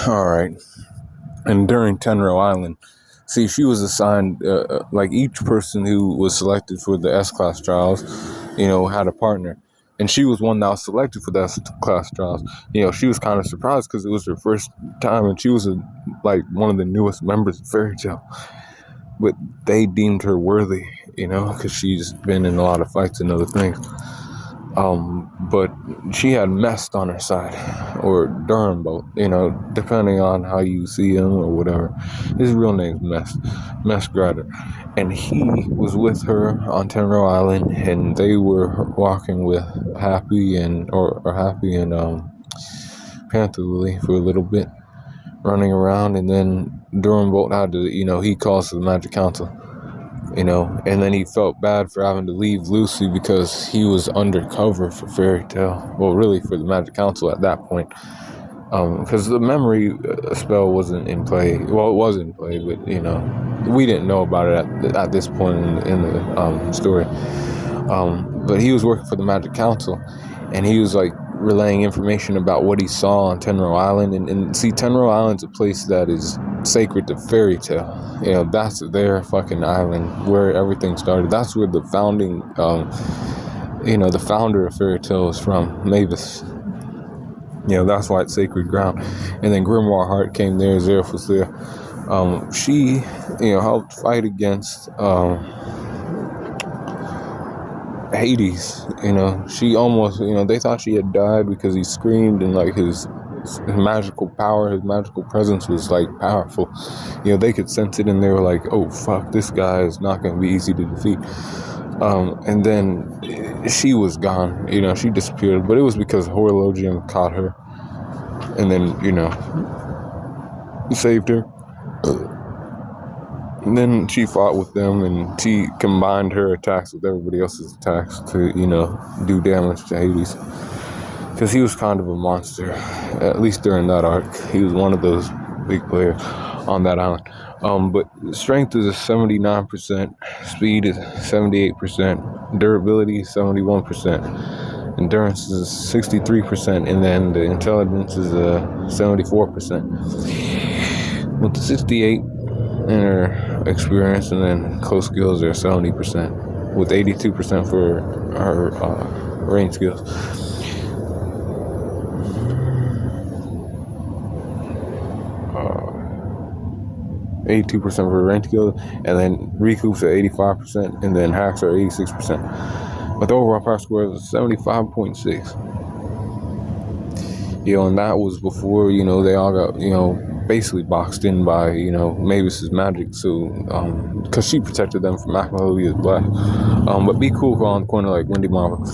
All right. And during Tenrou Island, see, she was assigned, like each person who was selected for the S-Class trials, had a partner. And she was one that was selected for the S-Class trials. She was kind of surprised because it was her first time and she was like one of the newest members of Fairy Tail. But they deemed her worthy, because she's been in a lot of fights and other things. But she had Mest on her side, or Durham, depending on how you see him or whatever. His real name's Mest Grider. And he was with her on Tenrou Island, and they were walking with Happy and Panther Lily for a little bit, running around, and then Durham had to, he calls to the Magic Council. And then he felt bad for having to leave Lucy because he was undercover for Fairy Tail. Well, really for the Magic Council at that point. Because the memory spell wasn't in play. Well, it was in play, but, we didn't know about it at this point in the story. But he was working for the Magic Council, and he was, like, relaying information about what he saw on Tenrou Island. And see, Tenrou Island's a place that is sacred to Fairy Tail. That's their fucking island where everything started. That's where the founding, the founder of Fairy Tail is from, Mavis. That's why it's sacred ground. And then Grimoire Heart came there, Zeref was there. She, helped fight against Hades. She almost, they thought she had died because he screamed, and like his magical power, his magical presence was like powerful. They could sense it, and they were like, oh fuck, this guy is not going to be easy to defeat. And then she was gone, she disappeared, but it was because Horologium caught her and then, saved her. And then she fought with them, and she combined her attacks with everybody else's attacks to, do damage to Hades. Because he was kind of a monster, at least during that arc. He was one of those big players on that island. But strength is 79%, speed is 78%, durability is 71%, endurance is 63%, and then the intelligence is 74%. With the 68 in her experience, and then close skills are 70%, with 82% for her range skills. 82% for range skills, and then recoups are 85%, and then hacks are 86%. But the overall power score is 75.6. And that was before, they all got, basically boxed in by, Mavis's magic, so, because she protected them from Machiavellia's blast. But be cool on the corner like Wendy Marvel.